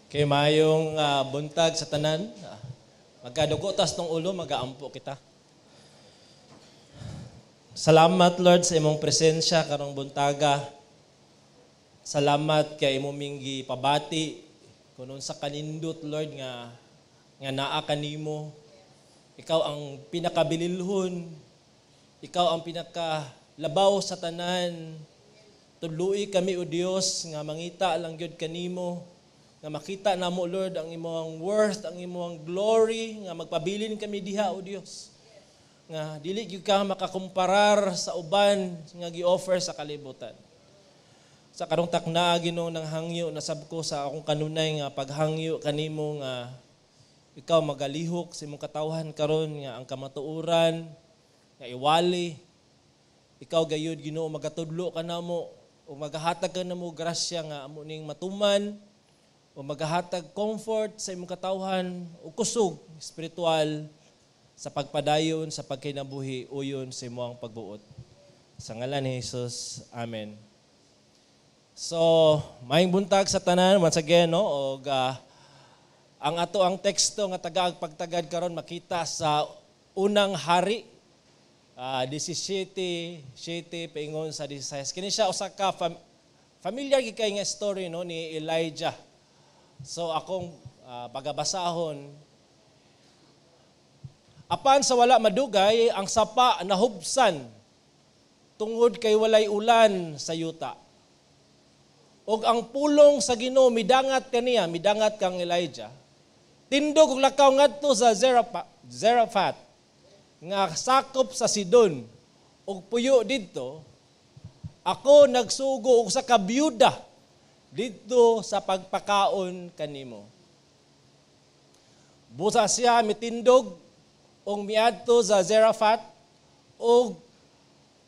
Kay mayong buntag sa tanan, magkadugotas tong ulo, magaampo kita. Salamat Lord sa imong presensya karong buntaga. Salamat kay imong minggi pabati kunon sa kanindot Lord nga naa kanimo. Ikaw ang pinakabililhon. Ikaw ang pinakalabaw sa tanan. Tuluy kami o Dios nga mangita lang gyud kanimo. Nga makita namo Lord ang imong worth, ang imong glory, nga magpabilin kami diha o Dios. Nga dili gyud ka makakumparar sa uban nga gi-offer sa kalibutan. Sa karong takna Ginoo nang hangyo nasabko sa akong kanunay nga paghangyo kanimo nga ikaw magalihok sa imong katawhan karon nga ang kamatuoran nga iwali ikaw gayud Ginoo magatudlo kanamo o magahatag kanamo grasya nga amo ning matuman o maghahatag comfort sa imong katawhan o kusog spiritual sa pagpadayon sa pagkinabuhi uyon sa imong pagbuot. Sa ngalan ni Jesus, Amen. So, maayong buntag sa tanan once again no og ang ato ang teksto nga tagag pagtagad karon makita sa unang hari 17 paingon sa 16. Kini siya usa ka familiar gid kay nga story no ni Elijah. So akong pagabasahon. Apan sa wala madugay, ang sapa nahubsan tungod kay walay ulan sa yuta. Og ang pulong sa Ginoo midangat kaniya, midangat kang Elijah. Tindog og lakaw ngadto sa Zarephath nga sakop sa Sidon. Og puyo didto, ako nagsugo og sa kabyuda dito sa pagpakaon kanimo. Busa siya mitindog og miadto sa Zarephath og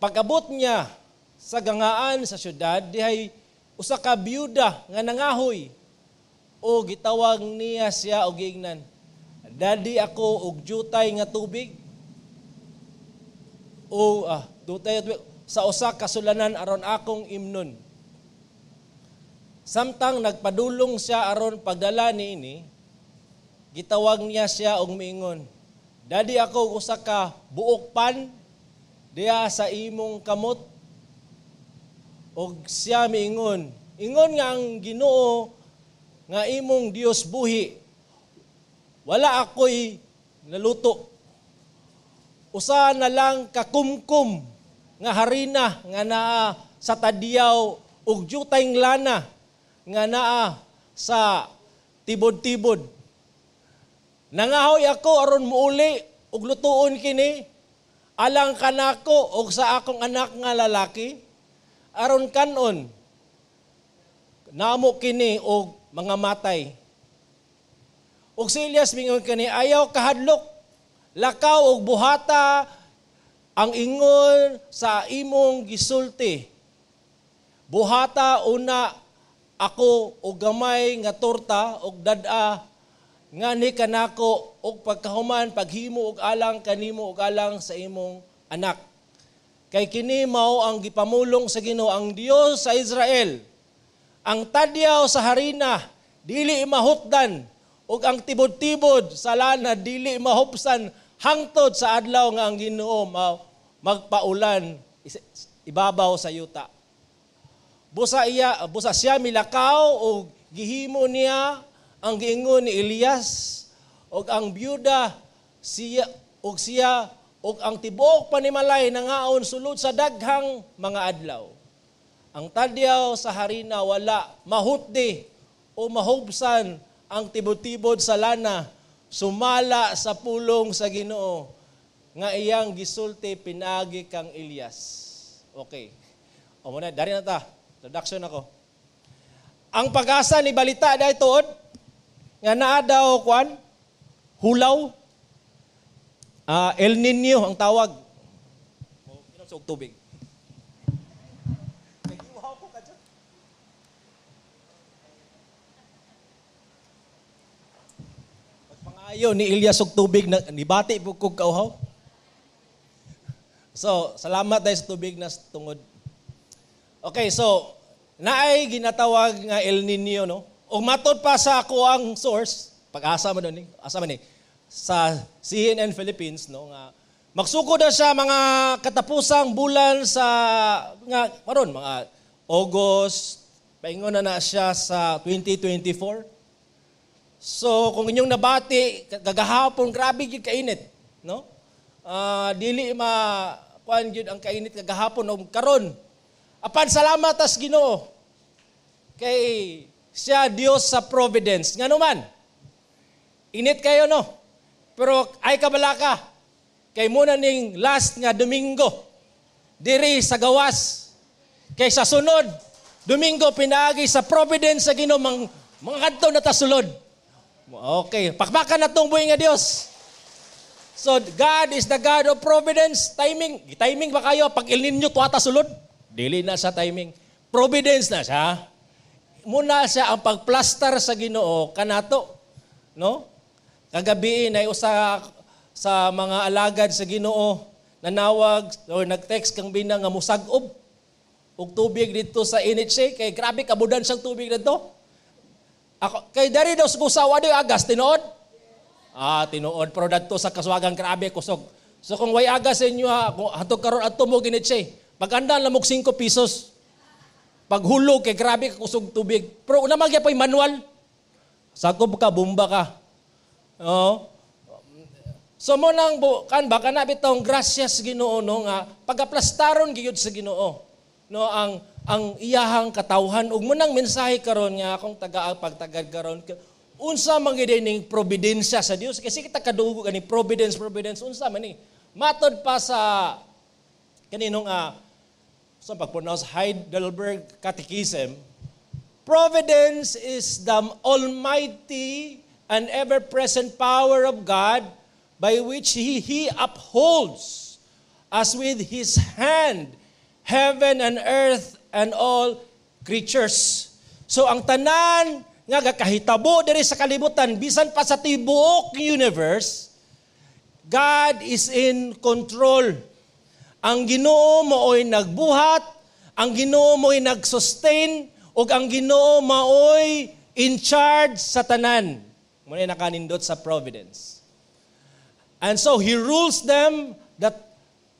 pag-abot niya sa gangaan sa syudad dihay usa ka byuda nga nangahoy o gitawag niya siya og giingnan, "Daddy ako og jutay nga tubig." O dutay sa usa ka sulanan aron akong imnon. Samtang nagpadulong siya aron pagdala niini, gitawag niya siya og miingon, "Daddy ako usa ka buok pan diha sa imong kamot." Og siya miingon, "Ingon nga ang Ginoo nga imong Dios buhi, wala ako'y naluto. Usa na lang kakumkum nga harina nga naa sa tadyaw ug jutayng lana nga naa sa tibod-tibod. Nangahoy ako aron muuli ug lutuon kini alang kanako ug sa akong anak nga lalaki aron kanon namo kini og mga matay." Ug si Elias mingon kani, "Ayaw kahadlok, lakaw og buhata ang ingon sa imong gisulti. Buhata una ako og gamay nga torta og dad-a nga ni kanako og pagkahuman paghimo og alang kanimo og alang sa imong anak. Kay kini mao ang gipamulong sa Ginoo ang Dios sa Israel. Ang tadyaw sa harina dili mahutdan ug ang tibod-tibod sa lana dili mahupsan hangtod sa adlaw nga ang Ginoo magpaulan ibabaw sa yuta." Busa siya milakaw ug gihimo niya ang giingon ni Elias ug ang byuda siya ug ang tibuok panimalay nangaon sulod sa daghang mga adlaw. Ang tadyaw sa harina wala mahutdi o mahubsan ang tibod-tibod sa lana sumala sa pulong sa Ginoo nga iyang gisulti pinaagi kang Elias. Okay. O muna, dari na ta. Introduction ako. Ang pag-asa ni balita dahil tuod, nga naa daw, hulaw, El Nino ang tawag. Inom sa tubig. Pagpangayo ni Elias og tubig, nibati po kong kauhaw. So, salamat dahil sa tubig na tungod. Okay, so, naay ginatawag nga El Nino, no? O matod pa sa ako ang source, pag-asa mo doon, asa man sa CNN Philippines, no, nga magsugod na siya mga katapusang bulan sa nga maron mga August, paingon na siya sa 2024. So kung inyong nabati kagahapon, grabe gyud kainit, no? Dili kuan gyud ang kainit kagahapon o karon. Apan salamat as Ginoo kay siya Dios sa providence. Ngano man, init kayo, no? Pero ay kabalaka, kay muna ning last nga Domingo, diri sa gawas. Kay sa sunod, Domingo, pinaagi sa providence sa Ginoo, mga kadto na tasulod. Okay, pakpakan na itong buhay nga Dios. So, God is the God of providence. Timing ba kayo? Pag El Nino, tuwata sulod? Dili na sa timing. Providence na siya. Muna siya ang pagplastar sa Ginoo kanato, no? Kagabi na usa sa mga alagad sa Ginoo nanawag or nag-text kang bina nga musag-ob og tubig dito sa NHA kay grabe kabudan siyang tubig dito. Ako kay dari daw sa kusawa daw agas tinuod. Tinuod pero dadto sa kaswagang grabe kusog. So kung way agas sa inyo kung hatog karon adto mo NHA, pag-andan lamog 5 pesos. Paghulog kay grabe ka kusog tubig. Pero una magya pa'y manual. Sakob ka, bumba ka. So mo nang baka na bitong gracias Ginoo, no, nga pagaplastaron giyud sa Ginoo, no, ang iyahang katawhan ug mo nang mensahe karon nga akong pagtagad karon unsa man gid ning providensya sa Dios kasi kita kadugo ani providence unsa man ni matod pa sa kaninong sa pag-pronounce Heidelberg Catechism, providence is the almighty and ever-present power of God by which He upholds as with His hand heaven and earth and all creatures. So ang tanan nga gakahitabo diri sa kalibutan, bisan pa sa tibuok universe, God is in control. Ang Ginoo mao'y nagbuhat, ang Ginoo mao'y nag-sustain, ug ang Ginoo mao'y in charge sa tanan. Muna nakanindot sa providence. And so He rules them that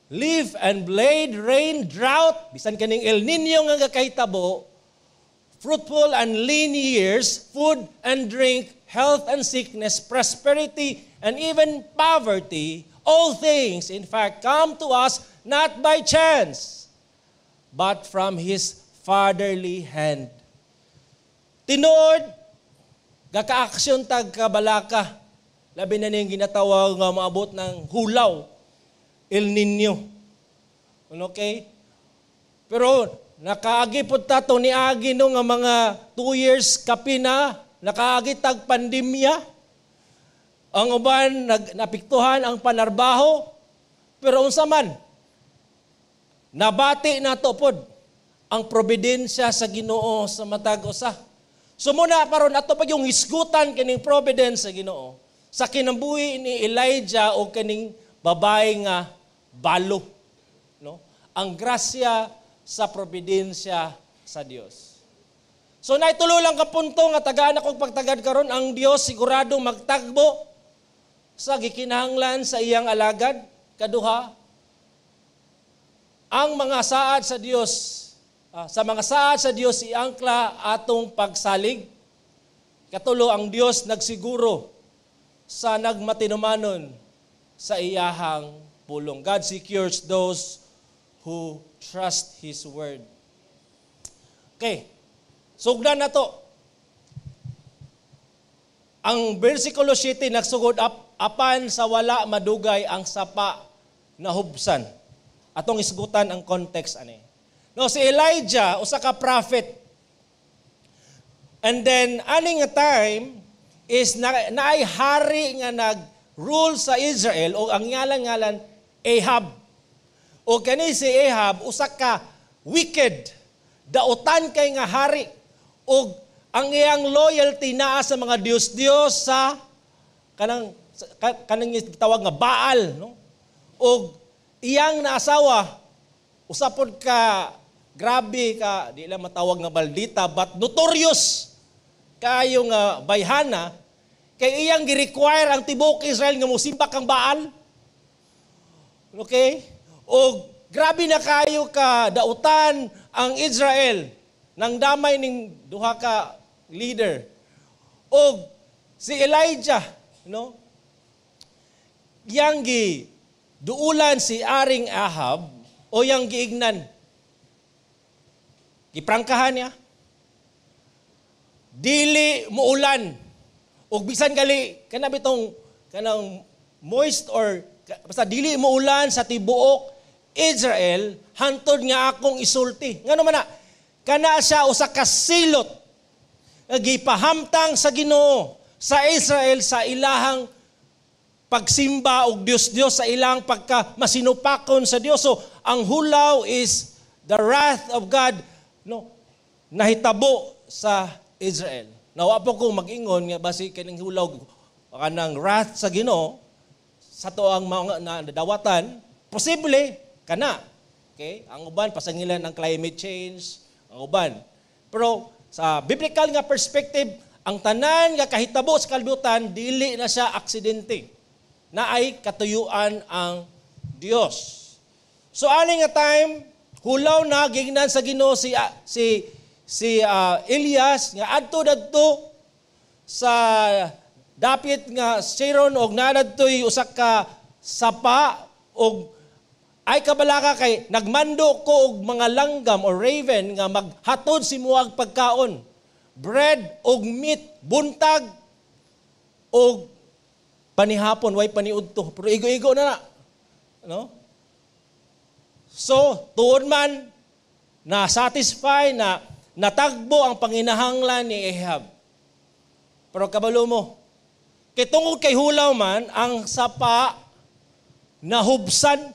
live and blade, rain, drought, bisan kaning El Nino nga gakahitabo, fruitful and lean years, food and drink, health and sickness, prosperity and even poverty, all things, in fact, come to us not by chance, but from His fatherly hand. Tinuod, gaka-aksyon tag kabalaka, labi na niyang ginatawag nga maabot ng hulaw, El Nino. Okay? Pero nakaagi po tato ni Agi no nga mga 2 years kapina, nakaagi tag pandemya. Ang uban napiktuhan ang panarbaho, pero unsa man nabati nato pod ang providensya sa Ginoo sa matag usa. So muna paron ato pa yung hisgutan kining providence sa Ginoo sa kinabuhi ni Elijah o kining babae nga balo, no? Ang grasya sa providensya sa Dios. So naitulo lang ka punto nga tagaan akong pagtagad karon, ang Dios sigurado magtagbo sa gikinahanglan sa iyang alagad. Kaduha, ang mga saad sa Dios, sa mga saad sa Dios iangkla atong pagsalig. Katulo, ang Dios nagsiguro sa nagmatinumanon sa iyahang pulong. God secures those who trust His word. Okay, sugdan na to. Ang versikulo 7 nagsugod apan sa wala madugay ang sapa na hubsan. Atong isgutan ang context ani. No, si Elijah usa ka prophet. And then aning nga time is naay hari nga nag-rule sa Israel o ang ngalan Ahab. O kani si Ahab usa ka wicked, dautan kay nga hari. O ang iyang loyalty naa sa mga Dios sa kanang tawag nga Baal, no? O iyang naasawa usapod ka grabe ka di lang matawag nga baldita but notorious kayo nga bayhana, kay iyang gi-require ang tibok Israel nga mosimba kang Baal. Okay? O grabe na kayo ka dautan ang Israel nang damay ning duha ka leader. O si Elijah, yang duulan si Aring Ahab o yang giignan. Giprangkahan niya. Dili muulan. O bisan gali kanang moist or basta dili muulan sa tibuok Israel hantod nga akong isulti. Ngano man na kana siya usa ka silot nga gipahamtang sa Ginoo sa Israel sa ilahang pagsimba og Dios sa ilang pagka masinupakon sa Dios. So ang hulaw is the wrath of God nahitabo sa Israel. Nawa po ko mag-ingon nga basi kining hulaw kanang wrath sa Ginoo sa toang mga nadawatan, posible kana. Okay? Ang uban pasangilan ang climate change, ang uban. Pero sa biblical nga perspective, ang tanan nga kahitabo sa kalibutan dili na siya aksidente. Naay katuyuan ang Dios. So ani nga time hulaw na gignan sa Ginoo si Elias nga adto sa dapit nga Sharon og nadadtoy usa ka sapa og ay kabalaka kay nagmando ko og mga langgam or raven nga maghatod si muag pagkaon, bread og meat, buntag og panihapon way paniudto pero igo-igo na. So tuod man na satisfy na natagbo ang panginahanglan ni Ahab. Pero kabalo mo, kay tungod kay hulaw man, ang sapa nahubsan,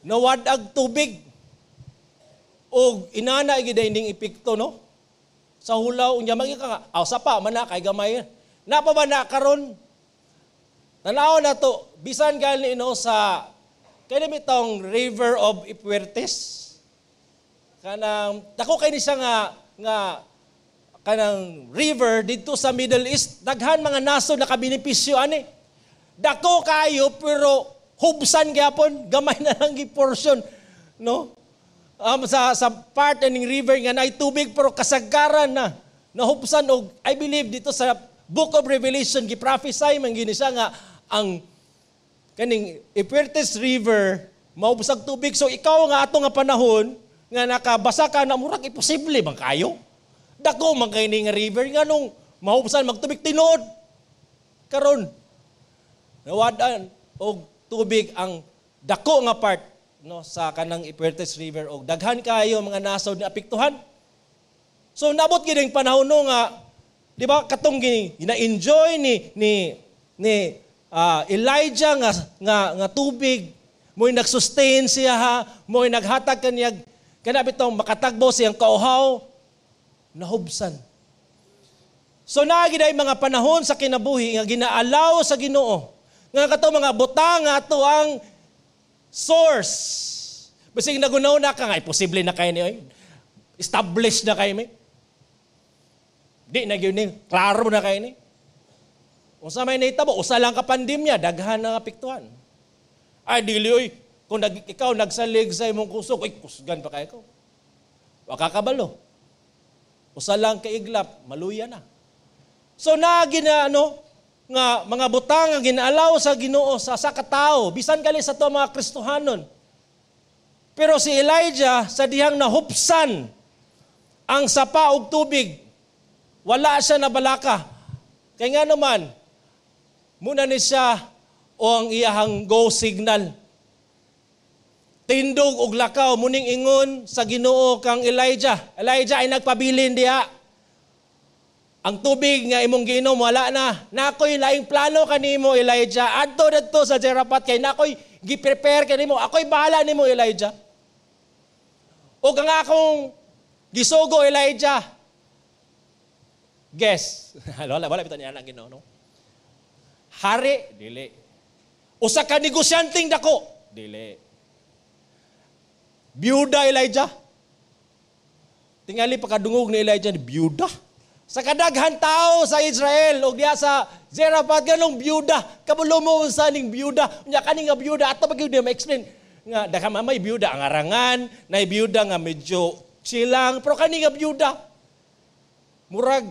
nawadag tubig, o inana giday ning epekto, sa hulaw, unya magika nga, sapa, man na, kay gamay. Napa ba na karon? Tanaw na to, bisan gali sa, kaya namin itong River of Ipuertes, kanang dako kay ni siya nga kanang river dito sa Middle East, daghan mga nasod na kabenepisyo ani. Dako kayo pero hubsan gyapon, gamay na lang gi portion, sa part ning river nga nay tubig pero kasagaran na nahubsan og I believe dito sa Book of Revelation gi-prophesy man gini siya nga ang kaning Euphrates River maubsag tubig. So ikaw nga ato nga panahon nga nakabasa ka na murag imposible bang kayo? Dako man kay ning river nga nung mahubsan magtubig tinuod. Karon nawadan og tubig ang dako nga part sa kanang Euphrates River og daghan kayo mga nasod na apektuhan. So nabot gid ang panahon nga di ba katong gina-enjoy ni Elijah nga tubig mo'y nagsustain siya mo'y naghatag kaniya kana bitong makatagbo siyang kauhaw, nahubsan. So nagiday mga panahon sa kinabuhi nga ginaalaw sa Ginoo nga kato mga butang nga ato ang source. Bisig nagunaw na ka nga, posible na kayo niyo. Established na kayo ni. Di na yun ni. Klaro na kayo ni. Kung sa may naitabo, usa lang ka pandemya, daghan na apektuhan. Ay, dili oy. Kung ikaw nagsalig sa imong kusog, kusgan pa kayo ko. Waka kabalo. Usa lang ka iglap, maluya na. So nga mga butang nga ginaalaw sa Ginoo sa katao, bisan gali sa to mga Kristohanon. Pero si Elijah sa dihang nahupsan ang sapa og tubig, wala siya nabalaka. Kaya nga naman, muna ni siya o ang iyahang go signal. Tindog og lakaw muning ingon sa Ginoo kang Elijah. Elijah ay nagpabilin diha. Ang tubig nga imong giinom wala na. Nakoy laing plano kanimo Elijah. Adto didto sa Zarephath kay nakoy gi-prepare kanimo. Ako'y bahala nimo Elijah. O ang akong gisugo Elijah. Guess. wala bitaw niya ang Ginoo, no? Hari, dili. Usa ka negosyanteng dako, dili. Biyuda Elijah. Tingali pagkadungog ni Elijah, biyuda. Sa kadaghan tao sa Israel o diya sa Zarephath ganong byuda, kabulo mo sa ning byuda, unya kani nga byuda ato pag yun ma-explain nga daka may byuda ang arangan, na byuda nga medyo chilang, pero kani nga byuda murag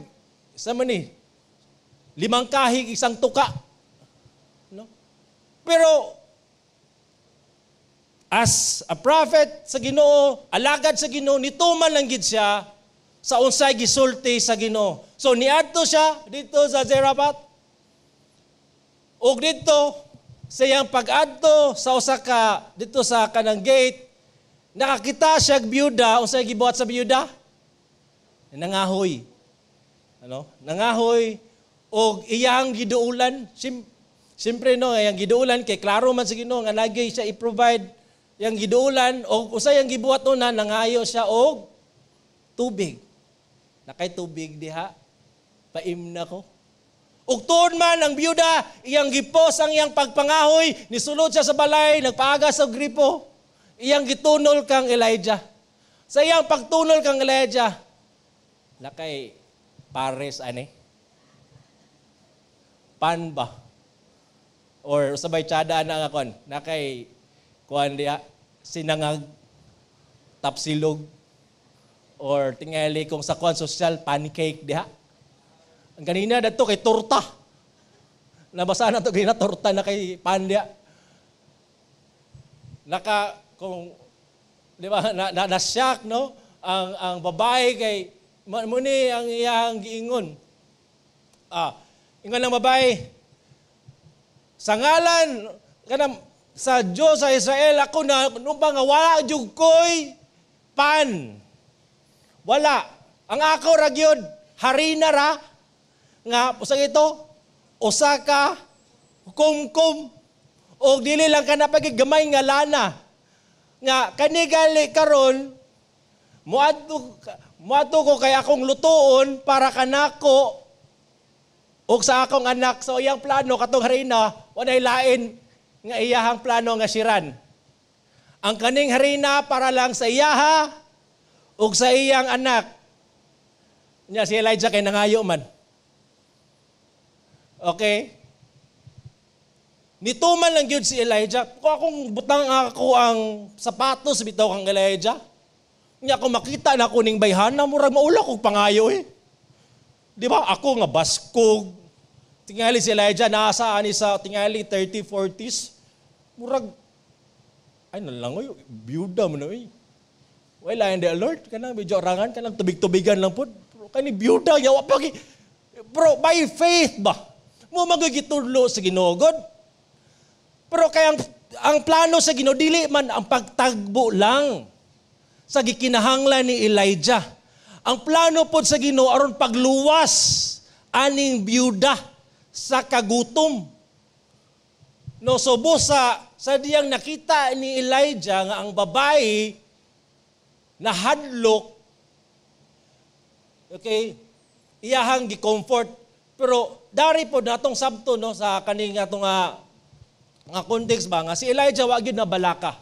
sa man ni 5 kahig isang tuka. No? Pero as a prophet sa Ginoo, alagad sa Ginoo, nituman lang gid siya sa unsay gisulti sa Ginoo. So niadto siya dito sa Zarephath. Og dito sa iyang pag-adto sa usa ka dito sa kanang gate, nakakita siya byuda, unsay gibuhat sa byuda? Nangahoy. Ano? Nangahoy og iyang giduulan. Siyempre no, iyang giduulan kay klaro man sa Ginoo nga lagi siya i-provide yang giduulan og usa yang gibuhat una nangayo siya og tubig. Nakay tubig diha. Paimna ko. Ug tuod man ang byuda, iyang gipos ang iyang pagpangahoy, nisulod siya sa balay, nagpaaga sa gripo. Iyang gitunol kang Elijah. Sa iyang pagtunol kang Elijah, nakay pares ani. Pan ba? Or sabay tsada na nga kon, nakay kuan diha sinangag tapsilog or tingali kung sa kuan social pancake diha. Ang ganina dato kay torta. Nabasa na to ganina torta na kay pan diha. Naka kung di ba na shock no ang babae kay muni ang iyang giingon. Ingon ng babae sa ngalan kanang sa Diyos sa Israel, ako na, nung ba nga wala jug koy pan. Wala. Ang ako ragyod, harina ra, nga, usang ito, usaka, kumkum, o dili lang ka na pagigamay nga lana. Nga, kanigali karon, muadto ko kay akong lutuon para kanako, o sa akong anak, so iyang plano, katong harina, walay lain, nga iyahang plano nga siran. Ang kaning harina para lang sa iyaha ug sa iyang anak. Nya si Elijah kay nangayo man. Okay? Nituman lang gyud si Elijah. Kung akong butang ako ang sapatos bitaw kang Elijah. Nya ako makita na ko ning bayhana murag maula kog pangayo eh. Di ba? Ako nga baskog. Tingali si Elijah, nasa ani sa tingali 30, 40s. Murag, ay nalangoy, byuda mo na eh. Wala hindi alert ka na, medyo orangan ka lang, tubig-tubigan lang po. Pero kani byuda, yawa pagi. Pero by faith ba? Mo magigitulo sa Ginoo God. Pero kaya ang plano sa Ginoo, dili man ang pagtagbo lang sa gikinahanglan ni Elijah. Ang plano po sa Ginoo, aron pagluwas aning byuda sa kagutom. No, subo sa diyang nakita ni Elijah nga ang babae na hadlok, okay, iyahang gi-comfort. Pero dari po natong sabto no sa kaning atong nga context ba nga si Elijah wa gyud na balaka.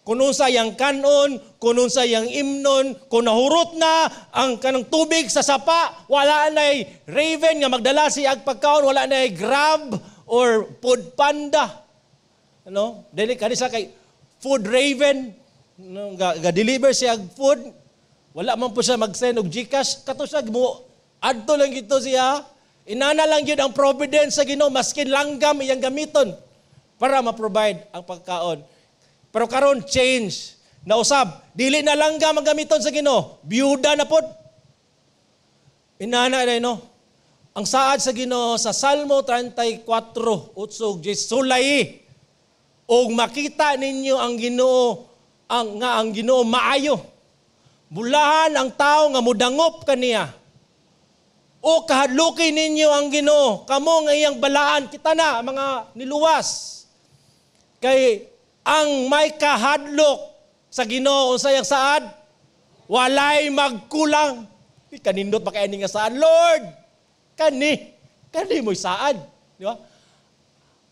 Kuno sa yang kanon, kuno sa yang imnon, kung nahurot na ang kanang tubig sa sapa, wala na'y raven nga magdala siya ag pagkaon, wala na'y Grab or Food Panda. Ano? Dili kanisa kay Food Raven, no, ga-deliver siya ag food. Wala man po siya mag-send og GCash, kato siya mo adto lang gito siya. Inana lang gyud ang providence sa Ginoo maskin langgam iyang gamiton para ma-provide ang pagkaon. Pero karon change. Nausab, dili na lang ang gamiton sa Ginoo. Byuda na pod. Inana na no. Ang saad sa Ginoo sa Salmo 34, utsog sulay. Og makita ninyo ang Ginoo ang Ginoo maayo. Bulahan ang tao nga mudangop kaniya. O kahadlukin ninyo ang Ginoo, kamo nga iyang balaan kita na mga niluwas. Kay ang may kahadlok sa Ginoo unsay ang saad? Walay magkulang. Kanindot pa kay ani nga saad, Lord. Kani mo'y saad, di ba?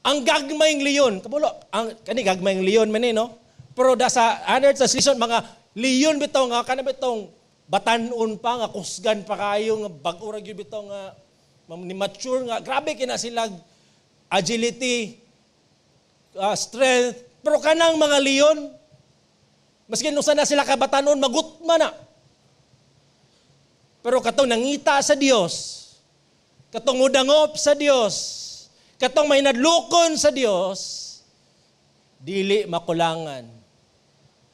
Ang gagmayng leon, kabulo, kani gagmayng leon man no? Pero da sa other translation mga leon bitaw nga kana bitong batanon pa nga kusgan pa kayo nga bag-ura gyud bitaw nga ni mature nga grabe kina sila agility, strength, pero kanang mga leon maski nusa na sila kabatanon magutma na. Pero katong nangita sa Dios, katong udangop sa Dios, katong may nadlukon sa Dios, dili makulangan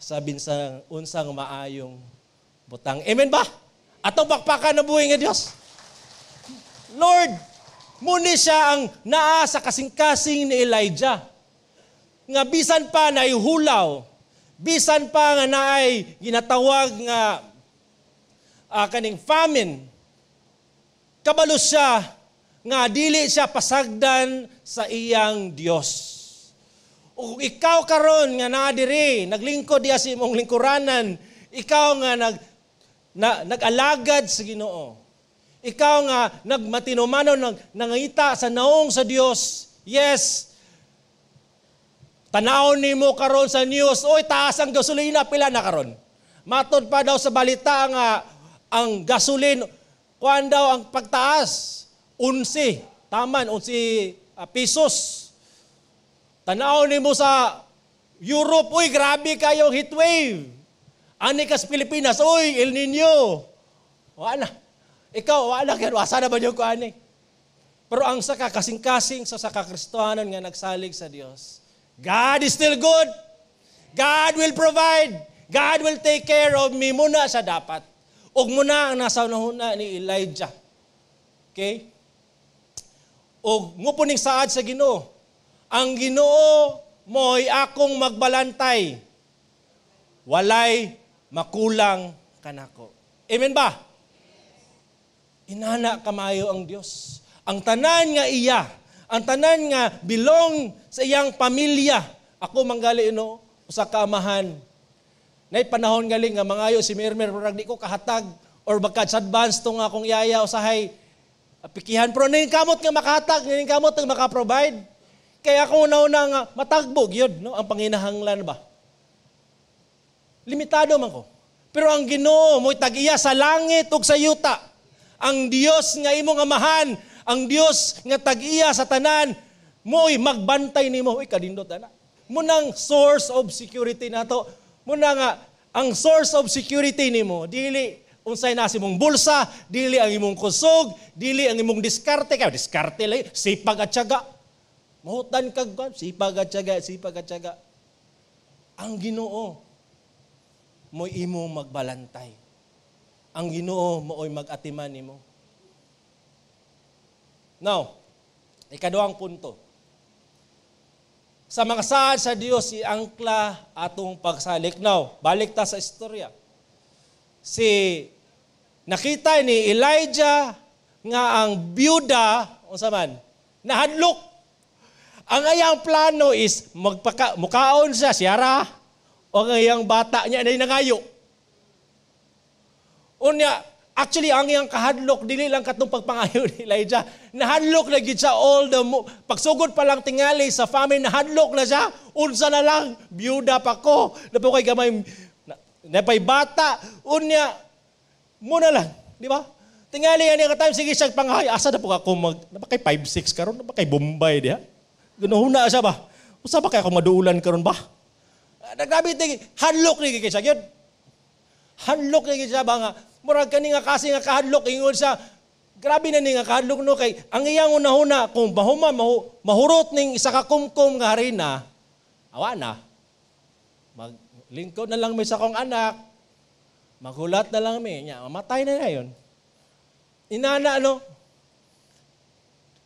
sa binsang unsang maayong butang. Amen ba? Atong pakpakan na buhay nga Dios. Lord, muni siya ang naa sa kasing-kasing ni Elijah. Nga bisan pa na ihulaw, bisan pa nga naay ginatawag nga kaning famine, kabalo siya nga dili siya pasagdan sa iyang Dios. O kung ikaw karon nga naa diri, naglingkod diya sa imong lingkuranan, ikaw nga nag-alagad sa Ginoo. Ikaw nga nagmatinumanon, nangita sa naong sa Dios. Yes. Tanaw nimo karon sa news, oy taas ang gasolina, pila na karon. Matod pa daw sa balita nga ang gasolina, kuan daw ang pagtaas, 11, taman 11 pesos. Tanaw nimo sa Europe, uy grabe kayo heat wave. Ani ka sa Pilipinas, uy El Nino. Wala. Ikaw wala kay wasa na ba yung kuan ni? Pero ang saka kasing-kasing sa Kristohanon nga nagsalig sa Dios. God is still good. God will provide. God will take care of me. Muna sa dapat. Og muna ang nasa unahuna ni Elijah. Okay? Og ngupuning saad sa Ginoo. Ang Ginoo mo'y akong magbalantay. Walay makulang kanako. Amen ba? Inana kamayo ang Dios. Ang tanan nga iya, ang tanan nga belong sa iyang pamilya. Ako manggali usa ka amahan. Nay panahon galing nga mangayo si Mermer pero di ko kahatag or magka-advance tong akong yaya usahay pikihan pero ning kamot nga makahatag, ning kamot nga maka-provide. Kaya ako una nga matagbo gyud no ang panginahanglan ba. Limitado man ko. Pero ang Ginoo mo'y tag-iya sa langit ug sa yuta. Ang Dios nga imong amahan, ang Dios nga tag-iya sa tanan, mo'y magbantay nimo. Uy kadindot ana. Munang source of security nato. Muna nga, ang source of security nimo, dili unsay nasa imong bulsa, dili ang imong kusog, dili ang imong diskarte. Kaya diskarte lang, sipag at tiyaga. Mahutan kag sipag at tiyaga, sipag at tiyaga. Ang Ginoo, mo'y imong magbalantay. Ang Ginoo, mo'y mag-atiman nimo. Now, ikaduhang punto. Sa mga saad sa Dios, iangkla atong pagsalik. Now, balik ta sa istorya. Nakita ni Elijah nga ang byuda, unsa man, nahadlok. Ang ayang plano is mukaon siya, siyara, o ang ayang bata niya na nangayo. Unya, actually, ang iyang kahadlok, dili lang katong pagpangayo ni Elijah. Nahadlok na gid siya pagsugod pa lang tingali sa family, nahadlok na siya. Unsa na lang, byuda pa ko. Napakay gamay, napay bata. Unya, muna lang, di ba? Tingali yan yung time, sige siya panghay. Asa na po ako napakay 5-6 karon, napakay Bombay diha. Gunuhuna siya ba? Usa ba kaya ako maduulan karon ba? Naglabi, hadlok ni siya yun. Hadlok ni siya ba nga, murag kani nga kasi nga kahadlok ingon sa grabe na ni nga kahadlok no kay ang iyang una-una kung mahurot ning isa ka kumkum nga harina awa na maglingkod na lang may sa kong anak maghulat na lang mi nya mamatay na yon inana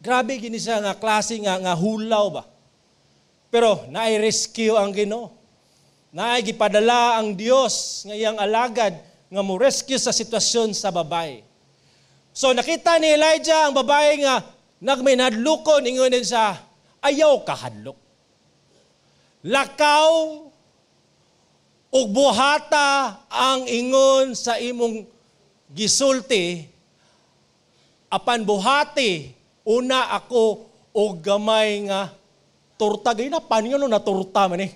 grabe gini siya nga klase nga hulaw ba pero naay rescue ang Ginoo naay gipadala ang Dios nga iyang alagad nga mo rescue sa sitwasyon sa babae. So nakita ni Elijah ang babae nga nagminadlukon ingon din sa ayaw kahadlok. Lakaw ug buhata ang ingon sa imong gisulti apan buhati una ako og gamay nga torta gay na pan na torta man eh.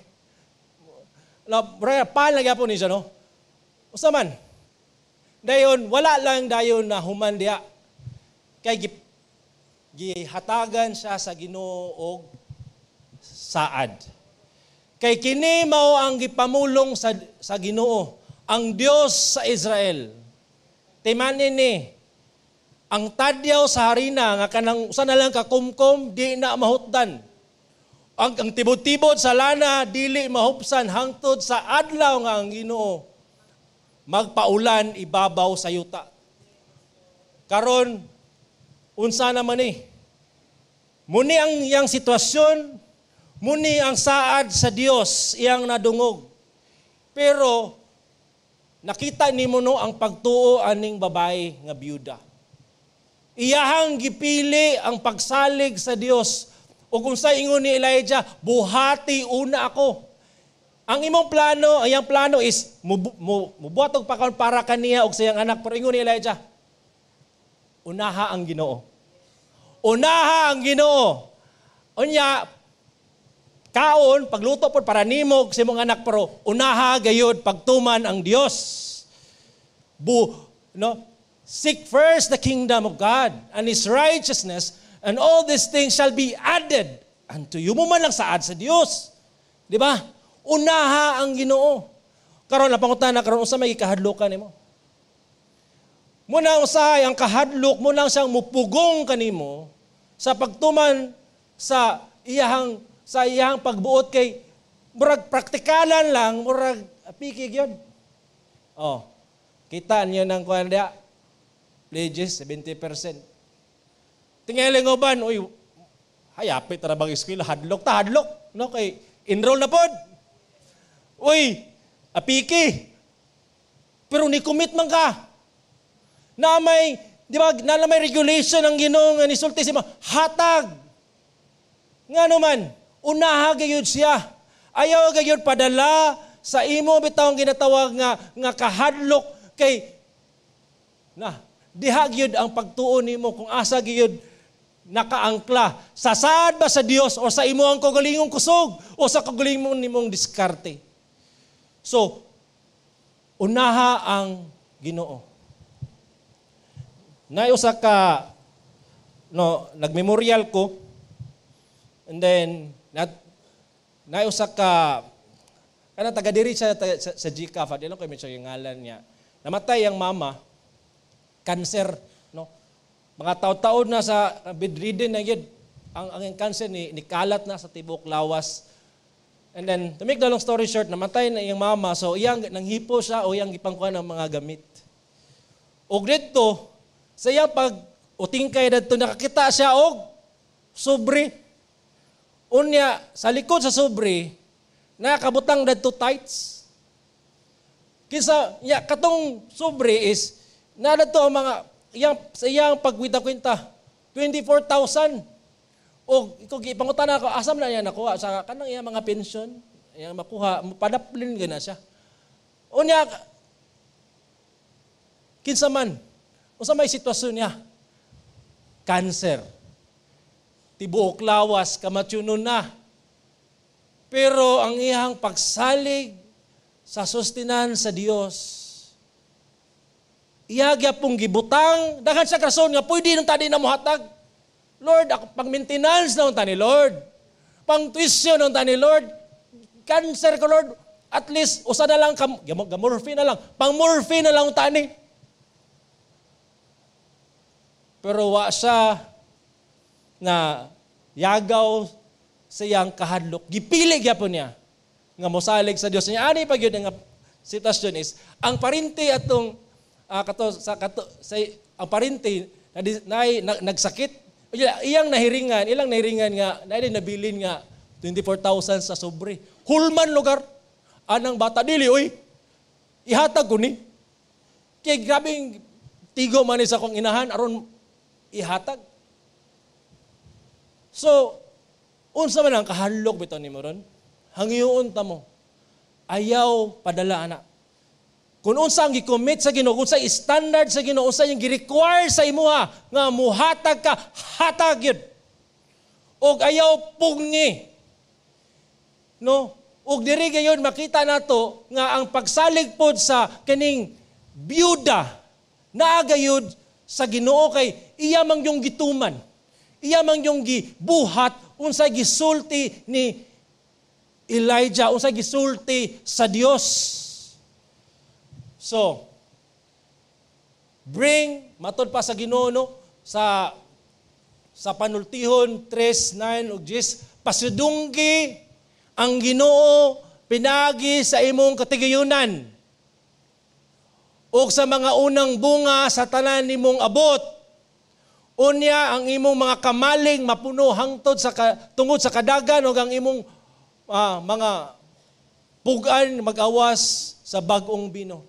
Na pan lagi po ni siya no. Usa man. Dayon wala lang dayon na human diha. Kay gihatagan siya sa Ginoo og saad. Kay kini mao ang gipamulong sa Ginoo, ang Dios sa Israel. Timanin ni ang tadyaw sa harina nga kanang usa na lang kakumkom di na mahutdan. Ang tibod-tibod sa lana dili mahupsan hangtod sa adlaw nga ang Ginoo magpaulan ibabaw sa yuta. Karon unsa naman ni? Muni ang iyang sitwasyon, muni ang saad sa Dios iyang nadungog. Pero nakita nimo no ang pagtuo aning babae nga byuda. Iyahang gipili ang pagsalig sa Dios. O kung sa ingon ni Elijah, buhati una ako. Ang imong plano, ang plano is mubuhat og pakaon para kaniya og sa iyang anak. Pero ingon ni Elijah, unaha ang Ginoo. Unaha ang Ginoo. Unya, kaon, pagluto po para nimo sa imong anak, pero unaha gayud pagtuman ang Dios. Seek first the kingdom of God and His righteousness, and all these things shall be added unto you. Mo man lang saad sa Dios. Di ba? Unaha ang Ginoo. Karon napangutana karon unsa may kahadlokan nimo? Muna usahay ang kahadlok mo lang siyang mupugong kanimo sa pagtuman sa iyahang pagbuot kay murag praktikalan lang, murag pikig yun. Oh, kita niyo nang kuan dia. Pledges 70%. Tingali ngo ban, uy, hayapit ra bang eskwela hadlok, no kay enroll na pod. Uy, apiki. Pero ni commit man ka. Na may, di ba, na may regulation ang Ginoo nga nisulti si hatag. Nga naman, unaha gayud siya. Ayaw gayud padala sa imo bitaw ginatawag nga kahadlok kay diha gyud ang pagtuo nimo kung asa gyud nakaangkla sa saad ba sa Dios o sa imo ang kagalingong kusog o sa kagalingong nimong diskarte. So, unaha ang Ginoo. Usa ka nagmemorial ko, and then usa ka kana taga diri sa GCAF, di lang ko may ngalan niya. Namatay ang mama, cancer, no. Mga taon-taon na sa bedridden na yun. Ang cancer ni kalat na sa tibok lawas. And then, to make the long story short, namatay na iyang mama, so iyang nanghipo siya o iyang gipangkuhan ng mga gamit. O dito, sa iyang pag-utingkay dito, nakakita siya og sobre. Unya, sa likod sa sobre, nakabutang dito tights. Kisa, katong sobre is, nadto ang mga, sa iyang pagkwinta-kwinta, 24,000. O ikaw ipangutan ako, asam na niya nakuha sa kanang iyang mga pensyon, iyang makuha, padaplin gana siya. Unya, kinsa man, unsa may sitwasyon niya? Cancer. Tibuok lawas, kamatyunon na. Pero ang iyang pagsalig sa sustinan sa Dios, iyagya pong gibutang, daghan sa rason nga pwede nung tadi na muhatag. Lord, ako pang maintenance na unta ni Lord. Pang tuition na unta ni Lord. Cancer ko Lord, at least usa na lang gamorphine na lang. Pang morphine na lang unta ni. Pero wa siya na yagaw sa iyang kahadlok. Gipili gyapon niya nga mosalig sa Dios niya. Ani pa gyud nga sitwasyon is ang parinti atong ang parinti nagsakit. Ilang nahiringan nga nabilin nga 24,000 sa sobre. Hulman lugar. Anang bata dili oy. Ihatag ko ni. Kay grabing tigo man sa kong inahan aron ihatag. So, unsa man ang kahadlok bitaw nimo ron? Hangyoon ta mo. Ayaw padala ana. Kung unsa ang gi-commit sa Ginoo, kung sa standard sa Ginoo, unsa yung gi-require sa imuha nga muhatag ka, hatag yun. Og ayaw pungi. No? Og diri gayon makita nato nga ang pagsalig pod sa kining byuda naagayod sa Ginoo kay iya mang yung gituman. Iya mang yung gibuhat unsay gisulti ni Elijah, unsay gisulti sa Dios. So, matod pa sa Ginoo no, sa panultihon 3:9 ug 10, pasudunggi ang Ginoo pinagi sa imong katigayunan ug sa mga unang bunga sa tanan nimong abot. Unya ang imong mga kamaling mapuno hangtod tungod sa kadagan ug ang imong mga pugan mag-awas sa bag-ong bino.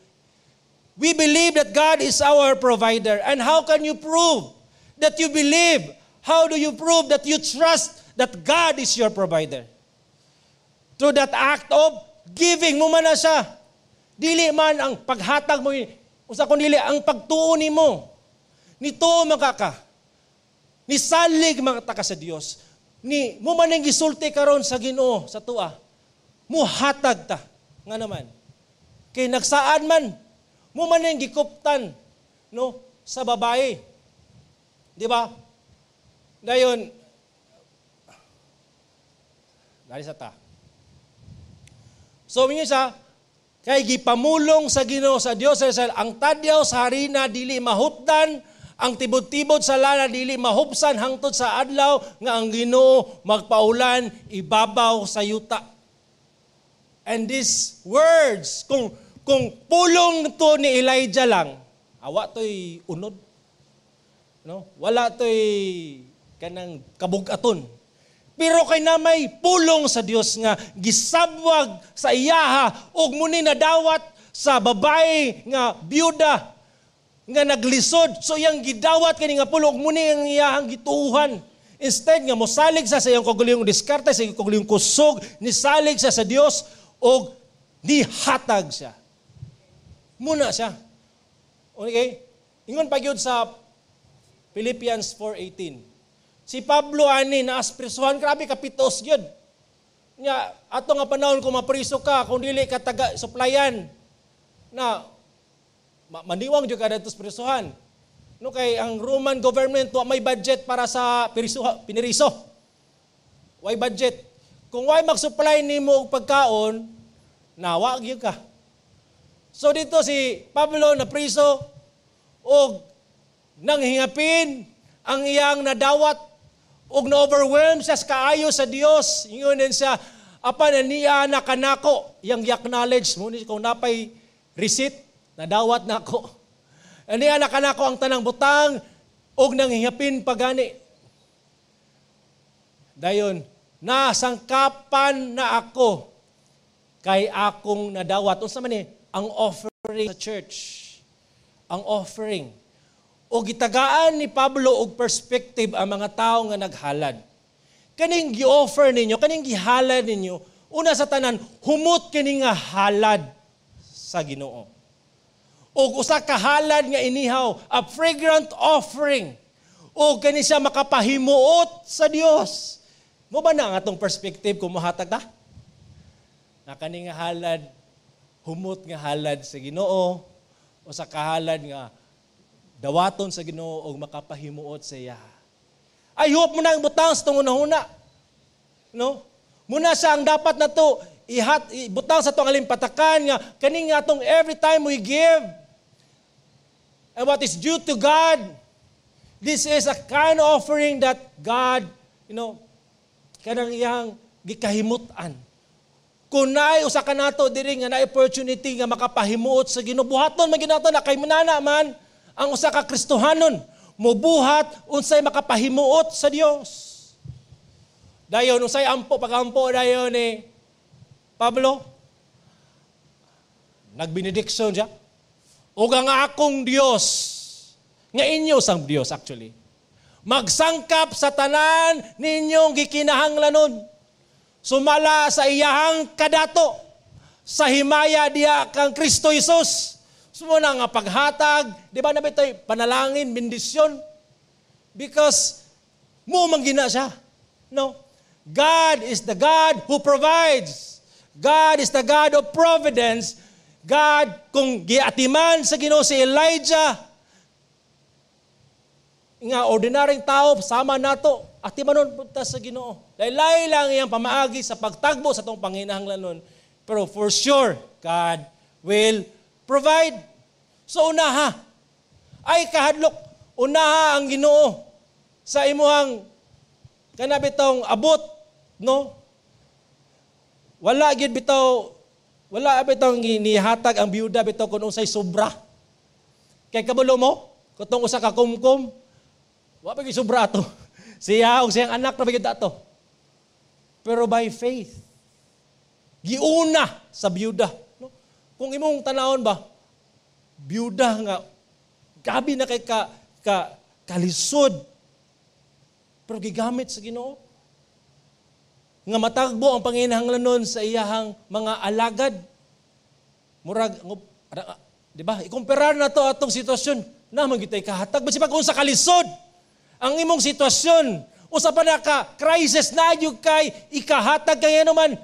We believe that God is our provider. And how can you prove that you believe? How do you prove that you trust that God is your provider? Through that act of giving mo man na siya. Dili man ang paghatag mo, usa kun dili ang pagtuo nimo. Nito makaka. Ni salig makataka sa Dios. Ni mo man ang gisulti karon sa Ginoo sa tuwa. Muhatag ta nga naman. Kay nagsaan man mo man ang gikuptan no sa babae. Di ba? Dayon dali sa ta. So minyo sa kay gipamulong sa Ginoo sa Dios ang tadyaw sa harina dili mahutdan, ang tibod-tibod sa lana dili mahupsan hangtod sa adlaw nga ang Ginoo magpaulan ibabaw sa yuta. And these words, kung pulong to ni Elijah lang, awa to'y unod. No? Wala to'y kanang kabugaton. Pero kay na may pulong sa Dios nga gisabwag sa iyaha ug muni nadawat sa babae nga byuda nga naglisod. So iyang gidawat kani nga pulong muni ang iyahang gituuhan. Instead nga mosalig sa iyang kaguliyong diskarte, sa iyang kaguliyong kusog, nisalig sa Dios ug nihatag siya. Muna siya. Okay? Ingon pa gyud sa Philippians 4:18. Si Pablo ani naaspresuhan, grabe kapitos gyud. Nya ato nga panahon kung mapriso ka, kung dili ka taga suplayan na maniwang jud ka dito presuhan. No kay ang Roman government wa may budget para sa piniriso. Way budget. Kung way mag-supply nimo og pagkaon, nawa gyud ka. So dito si Pablo na priso og nanghingapin ang iyang nadawat og na-overwhelm siya sa kaayo sa Dios. Ingon din siya, apan niya na kanako, yang acknowledge mo ni kung napay receipt, nadawat na ako. Niya na kanako ang tanang butang og nanghihapin pagani. Dayon, nasangkapan na ako kay akong nadawat. Unsa man ni ang offering sa church? Ang offering. O gitagaan ni Pablo og perspective ang mga tao nga naghalad. Kaning gi-offer ninyo, kaning gihalad ninyo, una sa tanan, humot kini nga halad sa Ginoo. O usa ka halad nga inihaw, a fragrant offering. O kani siya makapahimuot sa Dios. Mo ba na ang atong perspective kung mahatag ta? Na kani nga halad, humot nga halad sa Ginoo, o sa kahalad nga dawaton sa Ginoo og makapahimuot sa iya. I hope mo na ang butang sa tong una-una. No? Muna siya ang dapat na to butang sa tong alimpatakan nga kaning nga tong every time we give and what is due to God, this is a kind of offering that God, kanang iyang gikahimutan. Kung naay usa ka nato diri nga naay opportunity nga makapahimuot sa Ginoo, buhaton man ginato na kay manana man ang usa ka Kristohanon, mobuhat unsay makapahimuot sa Dios. Dayon unsay pagampo dayon ni Pablo. Nagbenediksyon siya. Ug ang akong Dios, nga inyo sang Dios actually, magsangkap sa tanan ninyong gikinahanglanon. Sumala sa iyahang kadato sa himaya diha kang Kristo Jesus. Sumuna nga paghatag, di ba na ba ito'y panalangin, bendisyon? Because mo manggina siya. No. God is the God who provides. God is the God of providence. God, kung giatiman sa Ginoo si Elijah, nga ordinaryong tao sama nato at timanon punta sa Ginoo. Laylay lang iyang pamaagi sa pagtagbo sa tong panginahanglanon. Pero for sure, God will provide. So unaha, ay kahadlok, unaha ang Ginoo sa imuhang kanabitong abot, no? Wala bitong nihatag ang biyuda bitaw kung unsay sobra. Kay kabulo mo, kung usa ka kumkum, wa pa sobra ato. Siya o siyang anak na bigyan ato. Pero by faith, giuna sa biyuda. No? Kung imong tanawon ba, biyuda nga, gabi na kay kalisod, pero gigamit sa Ginoo. Nga matagbo ang panginahanglanon sa iyahang mga alagad. Murag, di ba? Ikumpara na to atong sitwasyon. Naman gitay kahatag. Basi pag sa kalisod, ang imong sitwasyon, usa pa na ka, crisis na yung kay, ikahatag kaya naman,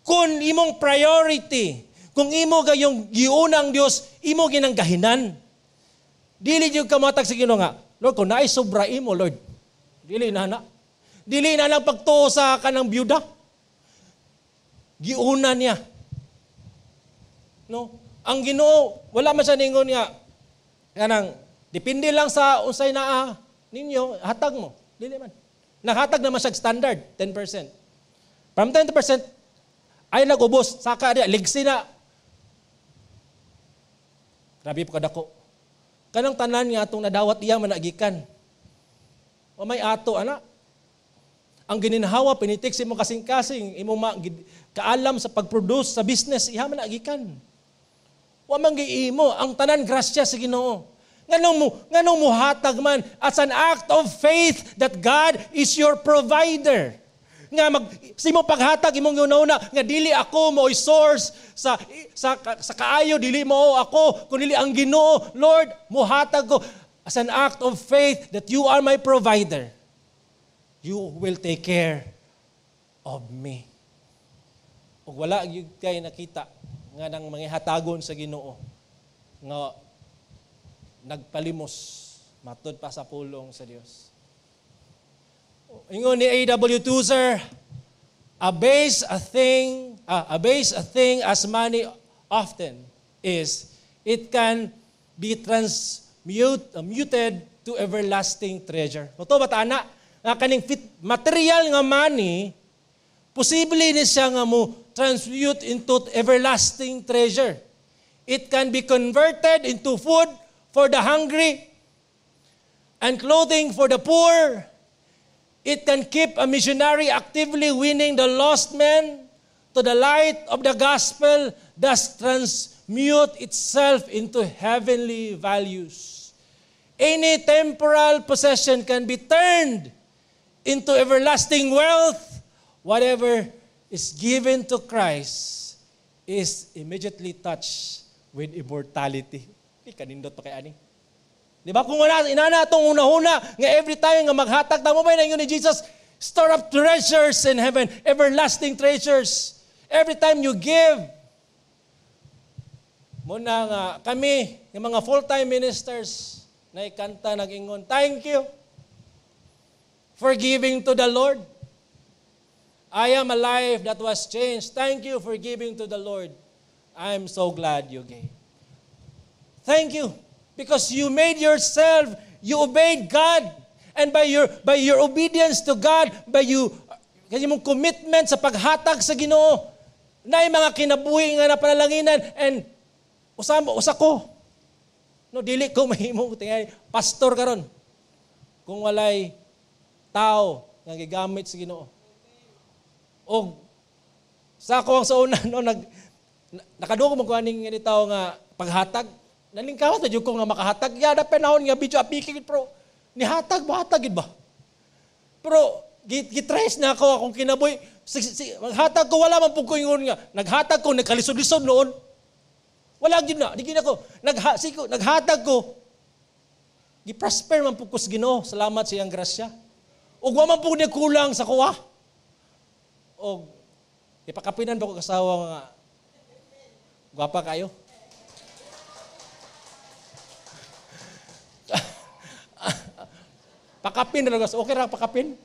kung imong priority, kung imo gayong giunang Dios, imo ginanggahinan. Dili yung kamatag sa Ginoo nga, Lord, kung naay sobra imo, Lord, dili na na. Dili na lang pagtuo sa kanang byuda. Giuna niya. No? Ang Ginoo, wala man siya ningon nga, kanang, depende lang sa unsay naa ninyo, hatag mo. Dili man. Naghatag naman siya standard, 10%. From 10% ay nag-ubos, saka diya, ligsi na. Grabe po kadako. Kanang tanan nga itong nadawat iya managikan. O may ato, anak. Ang gininhawa, pinitik sa imong kasing-kasing, imong kaalam sa pag-produce sa business, iha managikan. Wa man giimo, ang tanan grasya sa Ginoo. Nganong mo hatag man as an act of faith that God is your provider. Nga simo paghatag imong una nga dili ako mo source sa kaayo, dili mo ako kun dili ang Ginoo. Lord, muhatag ko as an act of faith that you are my provider. You will take care of me. Ug wala gyud kay nakita nga nang manghihatagon sa Ginoo nga nagpalimos matud pa sa pulong sa Dios. Ingon ni A.W. Tozer, abase a thing as money often is, it can be transmuted to everlasting treasure. Moto ba ta ana? Nga kaning material nga money, posible ni siya nga mo transmute into everlasting treasure. It can be converted into food for the hungry and clothing for the poor. It can keep a missionary actively winning the lost men to the light of the gospel, thus transmute itself into heavenly values. Any temporal possession can be turned into everlasting wealth. Whatever is given to Christ is immediately touched with immortality. Di kanindot pa kay ani. Di ba kung wala inana atong una-una nga every time nga maghatag tamo ba ingon ni Jesus, store up treasures in heaven, everlasting treasures. Every time you give. Muna nga kami, yung mga full-time ministers na ikanta nag-ingon, thank you for giving to the Lord. I am a life that was changed. Thank you for giving to the Lord. I'm so glad you gave. Thank you because you made yourself, you obeyed God, and by your obedience to God, kasi mong commitment sa paghatag sa Ginoo, na mga kinabuhi nga na panalanginan, and usa ko. No, dili ko mahimong tingay pastor karon kung walay tao nga gigamit sa Ginoo. O sa ako ang sa una no nakadugo mo ko aning nga tao nga paghatag, nalingkawat na jud ko nga makahatag. Yada panahon nga video apikig pro nihatag ba hatag gid ba? Pero gitrace na ako akong kinabuhi. Maghatag ko wala man pud ko ingon nga naghatag ko nagkalisod-lisod noon. Wala gyud na, di gyud ako. Naghatag ko. Gi-prosper man pud ko sa Ginoo. Salamat sa iyang grasya. Ug wa man pud ni kulang sa kuha. Og ipakapinan ba ko kasawa nga gwapa kayo. Pakapin na okay ra pakapin.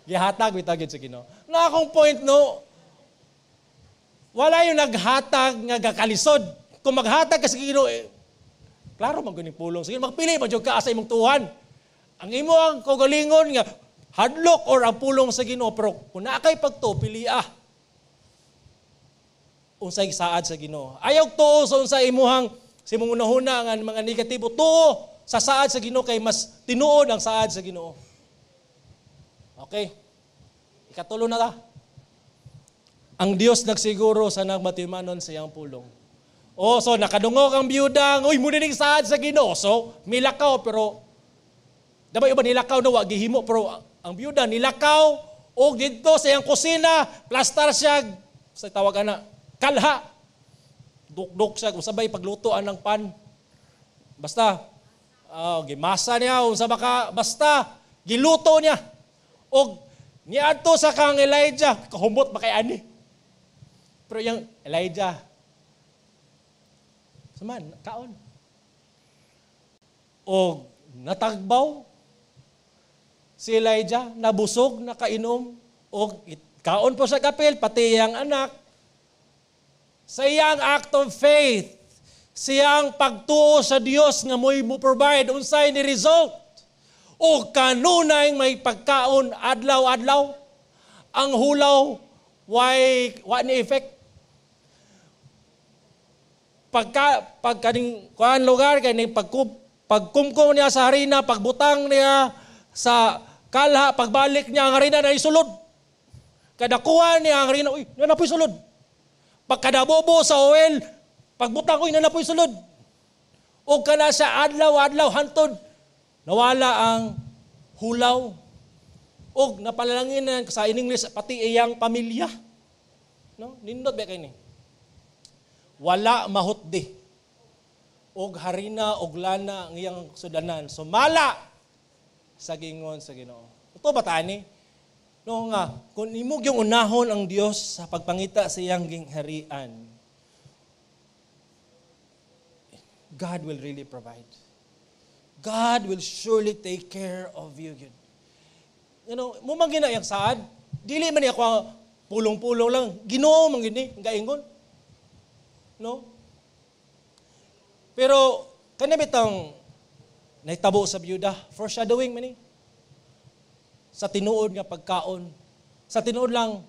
Gihatag bitagid sa Ginoo. Na akong point no, wala yung naghatag nga gakalisod. Kung maghatag ka sa Ginoo, klaro man guning pulong. Sige, magpili man jud ka sa imong tuhan. Ang imo ang kaugalingon nga hadlok or ang pulong sa Ginoo, pero kung naakay pagto pili unsay saad sa Ginoo. Ayaw tuo sa unsay imuhang sa imong unahuna nga mga negatibo, tuo sa saad sa Ginoo kay mas tinuod ang saad sa Ginoo. Okay. Ikatulo na ta. Ang Dios nagsiguro sa nagmatimanon sa iyang pulong. So nakadungog ang biyuda, uy, muna ning saad sa Ginoo. So, milakaw, pero dabay ba nilakaw na wa gihimo, pero ang biyuda nilakaw o dito sa iyang kusina, plastar siya, sa tawagan na, kalha. Dukdok siya, kung sabay paglutoan ng pan. Basta, gimasa niya, kung basta, giluto niya. O niadto sa kang Elijah, kahumot ba kay ani? Pero yung Elijah, saman, kaon. O natagbaw, si Elijah, nabusog, nakainom, o kaon po sa kapil, pati iyang anak, sa iyang act of faith, siyang pagtuo sa Dios nga mo'y mo provide, unsay ni result. O kanunay may pagkaon adlaw-adlaw, ang hulaw wa ni effect. Pagkaning kuan lugar kaning pagkumkum niya sa harina, pagbutang niya sa kalha, pagbalik niya ang harina na isulod. Kada kuha niya ang harina, uy, nanapoy sulod. Pagkadabobo sa oil, pagbutang, uy, nanapoy sulod. O kana sa adlaw-adlaw hantod nawala ang hulaw. O napalalangin na sa English pati iyang pamilya. No? Nindot ba kayo ni? Wala mahutdi. Og harina og lana ang iyang sudanan. Sumala sa gingon sa Ginoo. Ito ba tani? No nga, kung imog yung unahon ang Dios sa pagpangita sa iyang gingharian, God will really provide. God will surely take care of you. You know, mumang ginayang saad, dili man niya ako pulong-pulong lang, Ginoo man gini, gaingon. No? Pero, kanabitang naitabo sa biyuda, foreshadowing man sa tinuod nga pagkaon. Sa tinuod lang,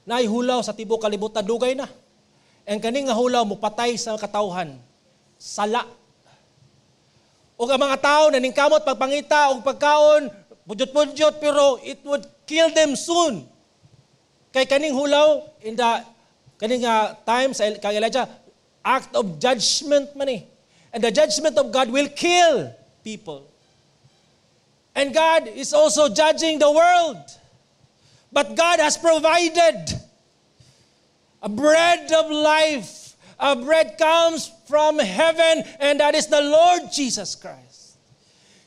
naihulaw sa tibo kalibutan, dugay na. And kaning nga hulaw, mupatay sa katawhan. Sala. O ang mga tao na ningkamot pagpangita o pagkaon, pudyot-pudyot, pero it would kill them soon. Kay kaning hulaw, in the kaning time sa kay Elijah, act of judgment man . And the judgment of God will kill people. And God is also judging the world. But God has provided a bread of life. A bread comes from heaven, and that is the Lord Jesus Christ.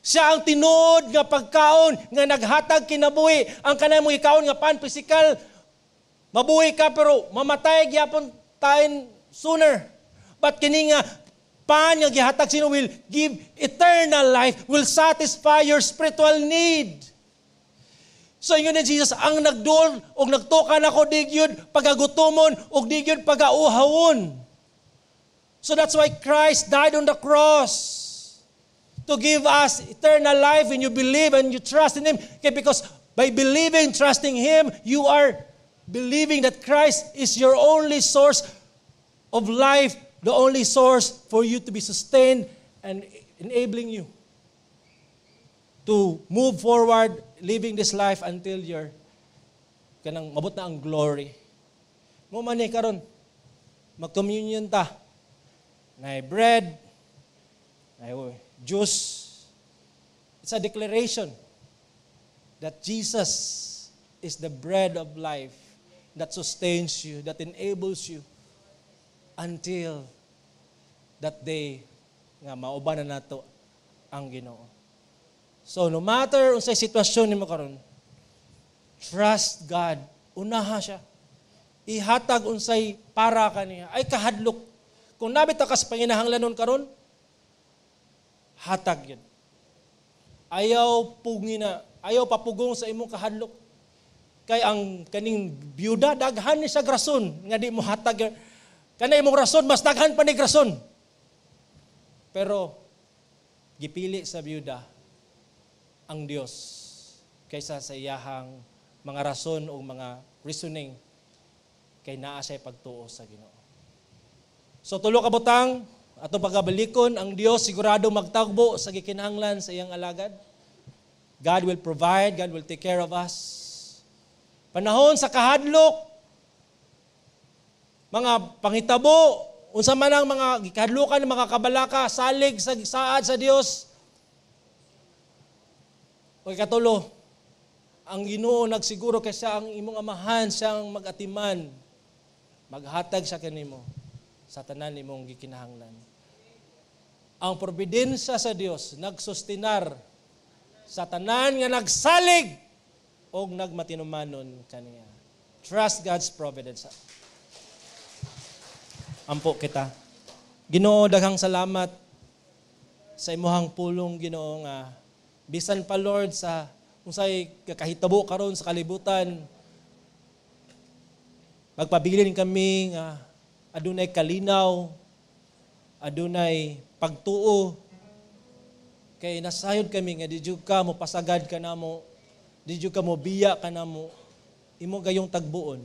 Siya ang tinuod nga pagkaon nga naghatag kinabuhi. Ang kanang mong ikaon nga pan physical, mabuhi ka pero mamatay gyapon tayo sooner. But kini nga pan nga gihatag sino will give eternal life, will satisfy your spiritual need. So yun na Jesus, ang nagdul o nagtukan ako digyod pagagutomon o digyod pagauhawon. So that's why Christ died on the cross. To give us eternal life when you believe and you trust in Him. Okay, because by believing, trusting Him, you are believing that Christ is your only source of life, the only source for you to be sustained and enabling you to move forward, living this life until you're kanang mabot na ang glory. Mo man karon mag-communion ta. Na bread, na juice. It's a declaration that Jesus is the bread of life that sustains you, that enables you until that day nga mauban na nato ang Ginoo. So no matter unsay sitwasyon nimo karon, trust God. Unaha siya. Ihatag unsay para kaniya. Ay kahadlok. Kung nabitaw ka sa panginahanglanon karon, hatag yun. ayaw pugina, ayaw papugong sa imong kahadlok. Kay ang kaning byuda daghan ni sa rason nga di mo hatag kanay imong rason mas daghan pa ni rason. Pero gipili sa byuda ang Dios kaysa sa iyahang mga rason o mga reasoning kay naa siya pagtuo sa Ginoo. So tulo ka butang atong pagabalikon, ang Dios sigurado magtagbo sa gikinahanglan sa iyang alagad. God will provide, God will take care of us. Panahon sa kahadlok, mga pangitabo, unsa man ang mga gikahadlokan, mga kabalaka, salig sa saad sa Dios. O ikatulo, ang Ginoo nagsiguro kay siya ang imong amahan, siyang mag-atiman, maghatag siya kanimo sa tanan nimong gikinahanglan. Ang providensya sa Dios nagsustinar sa tanan nga nagsalig o nagmatinumanon kaniya. Trust God's providence. Ampo kita. Ginoo, daghang salamat sa imuhang pulong, Ginoo, nga bisan pa Lord sa unsay kakahitabo karon sa kalibutan, magpabilin kami nga adunay kalinaw, adunay pagtuo, kay nasayod kami nga di jud ka mo pasagad ka namo, di jud ka mo biya ka namo, imo gayong tagbuon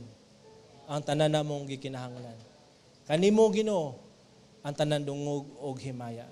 ang tanan namong gikinahanglan. Kanimo Ginoo ang tanan dungog og himaya.